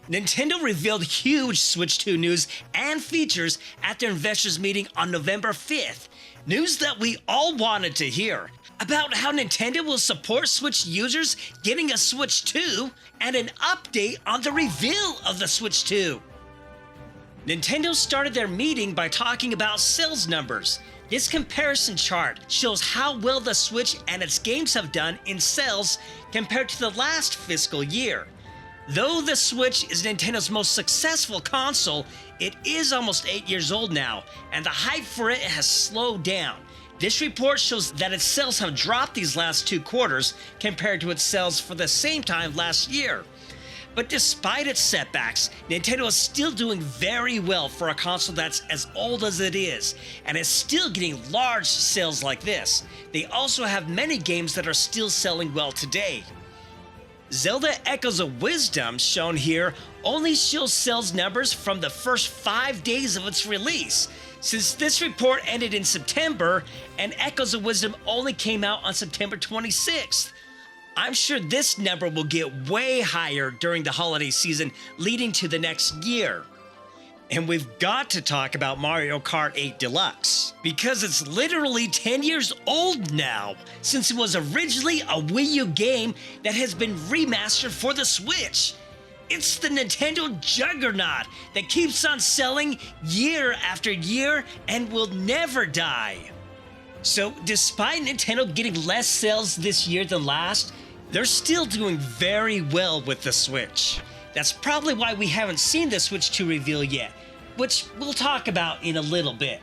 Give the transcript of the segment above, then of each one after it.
Nintendo revealed huge Switch 2 news and features at their investors meeting on November 5th. News that we all wanted to hear about how Nintendo will support Switch users getting a Switch 2 and an update on the reveal of the Switch 2. Nintendo started their meeting by talking about sales numbers. This comparison chart shows how well the Switch and its games have done in sales compared to the last fiscal year. Though the Switch is Nintendo's most successful console, it is almost 8 years old now, and the hype for it has slowed down. This report shows that its sales have dropped these last 2 quarters compared to its sales for the same time last year. But despite its setbacks, Nintendo is still doing very well for a console that's as old as it is, and is still getting large sales like this. They also have many games that are still selling well today. Zelda Echoes of Wisdom, shown here, only shows sales numbers from the first 5 days of its release. Since this report ended in September, and Echoes of Wisdom only came out on September 26th. I'm sure this number will get way higher during the holiday season leading to the next year. And we've got to talk about Mario Kart 8 Deluxe, because it's literally 10 years old now, since it was originally a Wii U game that has been remastered for the Switch. It's the Nintendo juggernaut that keeps on selling year after year and will never die. So despite Nintendo getting less sales this year than last, they're still doing very well with the Switch. That's probably why we haven't seen the Switch 2 reveal yet, which we'll talk about in a little bit.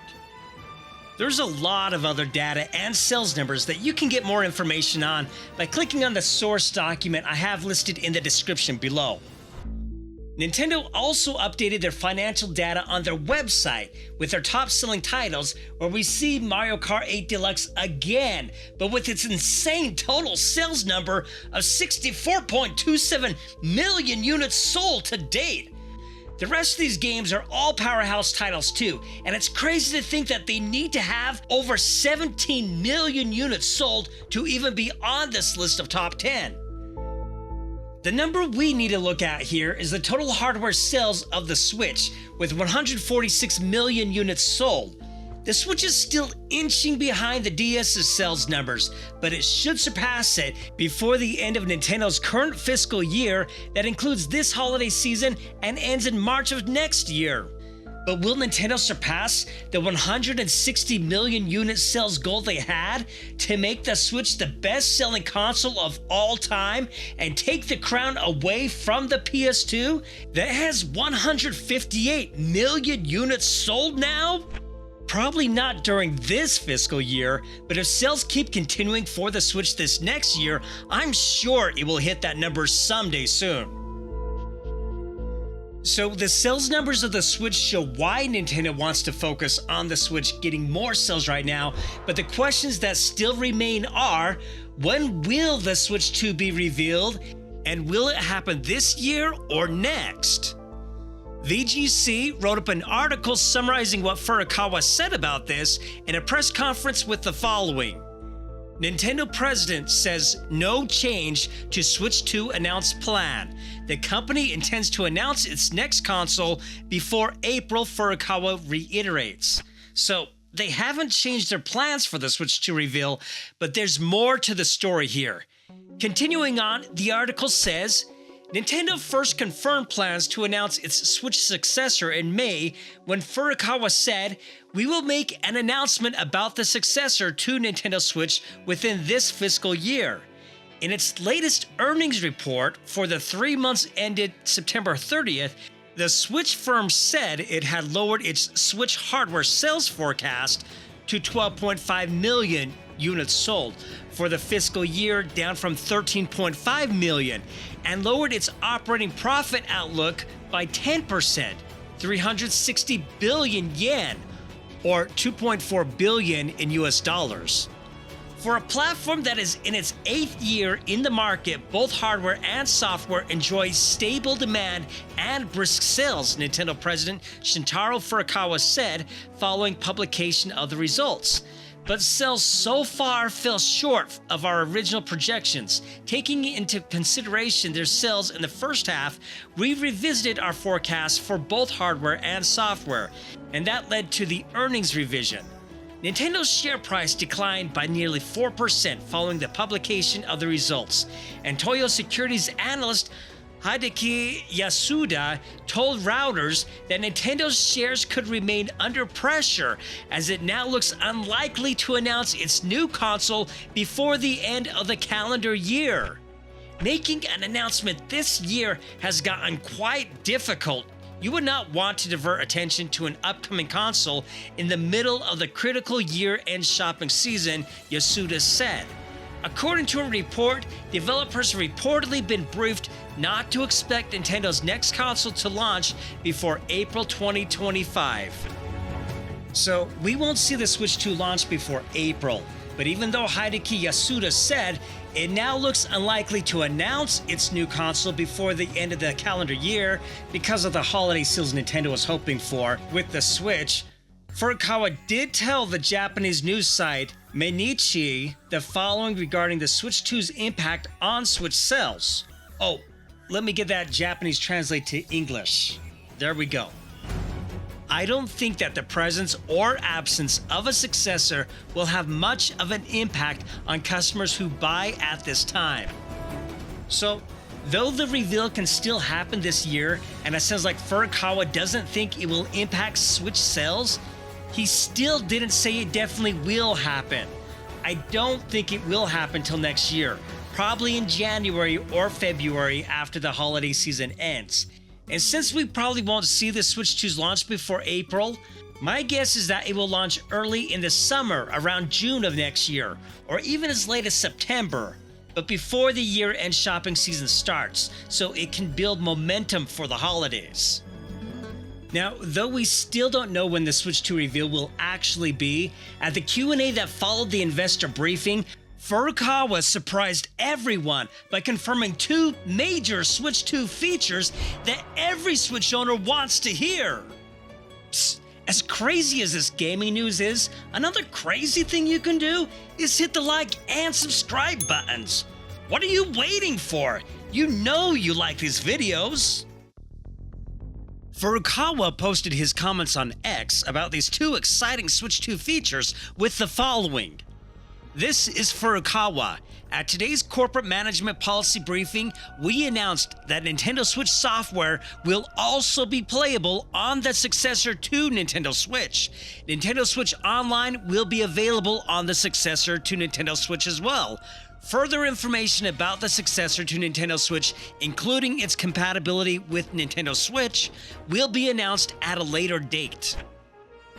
There's a lot of other data and sales numbers that you can get more information on by clicking on the source document I have listed in the description below. Nintendo also updated their financial data on their website with their top-selling titles, where we see Mario Kart 8 Deluxe again, but with its insane total sales number of 64.27 million units sold to date. The rest of these games are all powerhouse titles too, and it's crazy to think that they need to have over 17 million units sold to even be on this list of top 10. The number we need to look at here is the total hardware sales of the Switch, with 146 million units sold. The Switch is still inching behind the DS's sales numbers, but it should surpass it before the end of Nintendo's current fiscal year that includes this holiday season and ends in March of next year. But will Nintendo surpass the 160 million unit sales goal they had to make the Switch the best-selling console of all time and take the crown away from the PS2 that has 158 million units sold now? Probably not during this fiscal year, but if sales keep continuing for the Switch this next year, I'm sure it will hit that number someday soon. So the sales numbers of the Switch show why Nintendo wants to focus on the Switch getting more sales right now, but the questions that still remain are, when will the Switch 2 be revealed, and will it happen this year or next? VGC wrote up an article summarizing what Furukawa said about this in a press conference with the following. Nintendo president says no change to Switch 2 announced plan. The company intends to announce its next console before April, Furukawa reiterates. So they haven't changed their plans for the Switch 2 reveal, but there's more to the story here. Continuing on, the article says, Nintendo first confirmed plans to announce its Switch successor in May when Furukawa said, "We will make an announcement about the successor to Nintendo Switch within this fiscal year." In its latest earnings report for the 3 months ended September 30th, the Switch firm said it had lowered its Switch hardware sales forecast to 12.5 million units sold for the fiscal year, down from 13.5 million, and lowered its operating profit outlook by 10%, 360 billion yen, or 2.4 billion in US dollars. For a platform that is in its 8th year in the market, both hardware and software enjoy stable demand and brisk sales, Nintendo president Shintaro Furukawa said following publication of the results. but sales so far fell short of our original projections. Taking into consideration their sales in the first half, we revisited our forecast for both hardware and software, and that led to the earnings revision. Nintendo's share price declined by nearly 4% following the publication of the results, and Toyo Securities analyst Hideki Yasuda told Reuters that Nintendo's shares could remain under pressure as it now looks unlikely to announce its new console before the end of the calendar year. Making an announcement this year has gotten quite difficult. You would not want to divert attention to an upcoming console in the middle of the critical year-end shopping season, Yasuda said. According to a report, developers have reportedly been briefed not to expect Nintendo's next console to launch before April 2025. So we won't see the Switch 2 launch before April, but even though Hideki Yasuda said it now looks unlikely to announce its new console before the end of the calendar year because of the holiday sales Nintendo was hoping for with the Switch, Furukawa did tell the Japanese news site Mainichi the following regarding the Switch 2's impact on Switch sales. Oh, let me get that Japanese translate to English. There we go. I don't think that the presence or absence of a successor will have much of an impact on customers who buy at this time. So, though the reveal can still happen this year, and it sounds like Furukawa doesn't think it will impact Switch sales, he still didn't say it definitely will happen. I don't think it will happen till next year, probably in January or February after the holiday season ends. And since we probably won't see the Switch 2's launch before April, my guess is that it will launch early in the summer, around June of next year, or even as late as September, but before the year-end shopping season starts, so it can build momentum for the holidays. Now, though we still don't know when the Switch 2 reveal will actually be, at the Q&A that followed the investor briefing, Furukawa surprised everyone by confirming two major Switch 2 features that every Switch owner wants to hear. Psst, as crazy as this gaming news is, another crazy thing you can do is hit the like and subscribe buttons. What are you waiting for? You know you like these videos. Furukawa posted his comments on X about these two exciting Switch 2 features with the following. This is Furukawa. At today's corporate management policy briefing, we announced that Nintendo Switch software will also be playable on the successor to Nintendo Switch. Nintendo Switch Online will be available on the successor to Nintendo Switch as well. Further information about the successor to Nintendo Switch, including its compatibility with Nintendo Switch, will be announced at a later date.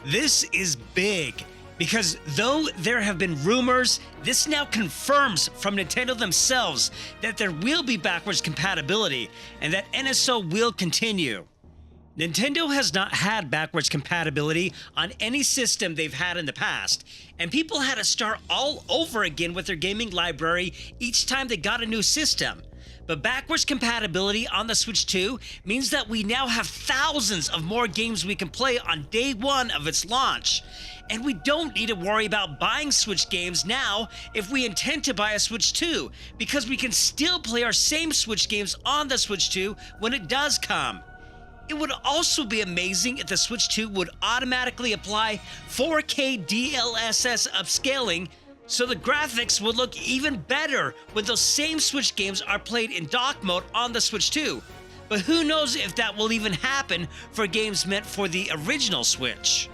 This is big, because though there have been rumors, this now confirms from Nintendo themselves that there will be backwards compatibility and that NSO will continue. Nintendo has not had backwards compatibility on any system they've had in the past, and people had to start all over again with their gaming library each time they got a new system. But backwards compatibility on the Switch 2 means that we now have thousands of more games we can play on day one of its launch. And we don't need to worry about buying Switch games now if we intend to buy a Switch 2, because we can still play our same Switch games on the Switch 2 when it does come. It would also be amazing if the Switch 2 would automatically apply 4K DLSS upscaling, so the graphics would look even better when those same Switch games are played in dock mode on the Switch 2. But who knows if that will even happen for games meant for the original Switch.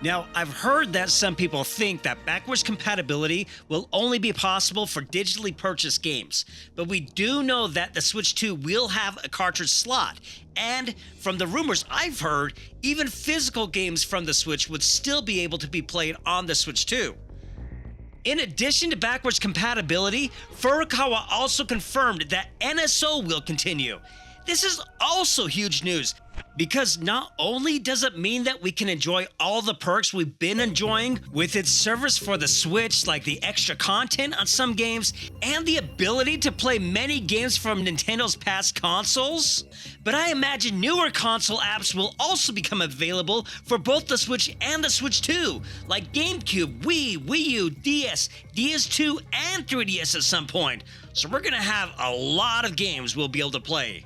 Now, I've heard that some people think that backwards compatibility will only be possible for digitally purchased games, but we do know that the Switch 2 will have a cartridge slot, and from the rumors I've heard, even physical games from the Switch would still be able to be played on the Switch 2. In addition to backwards compatibility, Furukawa also confirmed that NSO will continue. This is also huge news because not only does it mean that we can enjoy all the perks we've been enjoying with its service for the Switch, like the extra content on some games and the ability to play many games from Nintendo's past consoles, but I imagine newer console apps will also become available for both the Switch and the Switch 2, like GameCube, Wii, Wii U, DS, DS2, and 3DS at some point. So we're gonna have a lot of games we'll be able to play.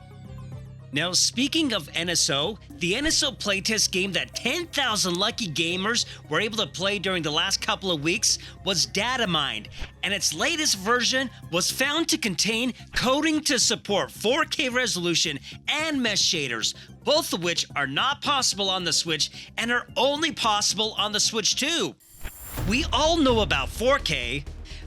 Now, speaking of NSO, the NSO playtest game that 10,000 lucky gamers were able to play during the last couple of weeks was Datamined, and its latest version was found to contain coding to support 4K resolution and mesh shaders, both of which are not possible on the Switch and are only possible on the Switch 2. We all know about 4K,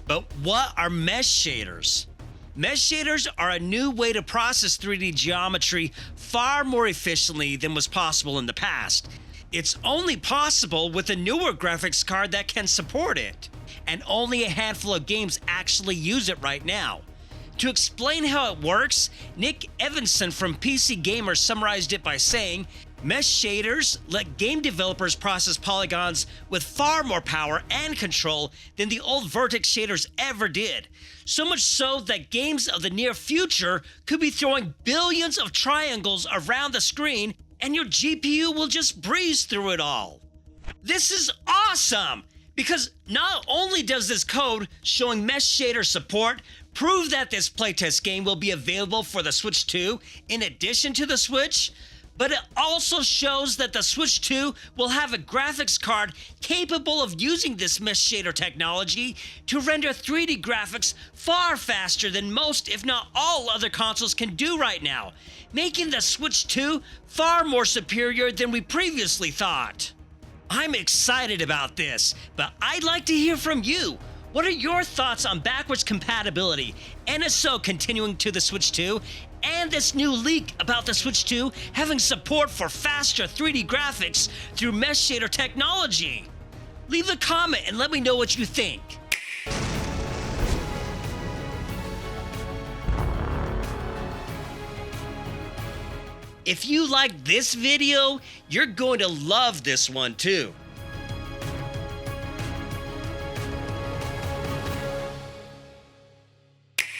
but what are mesh shaders? Mesh shaders are a new way to process 3D geometry far more efficiently than was possible in the past. It's only possible with a newer graphics card that can support it, and only a handful of games actually use it right now. To explain how it works, Nick Evanson from PC Gamer summarized it by saying, "Mesh shaders let game developers process polygons with far more power and control than the old vertex shaders ever did. So much so that games of the near future could be throwing billions of triangles around the screen and your GPU will just breeze through it all." This is awesome! Because not only does this code showing mesh shader support prove that this playtest game will be available for the Switch 2 in addition to the Switch, but it also shows that the Switch 2 will have a graphics card capable of using this mesh shader technology to render 3D graphics far faster than most, if not all, other consoles can do right now, making the Switch 2 far more superior than we previously thought. I'm excited about this, but I'd like to hear from you. What are your thoughts on backwards compatibility, NSO continuing to the Switch 2, and this new leak about the Switch 2 having support for faster 3D graphics through mesh shader technology? Leave a comment and let me know what you think. If you liked this video, you're going to love this one too.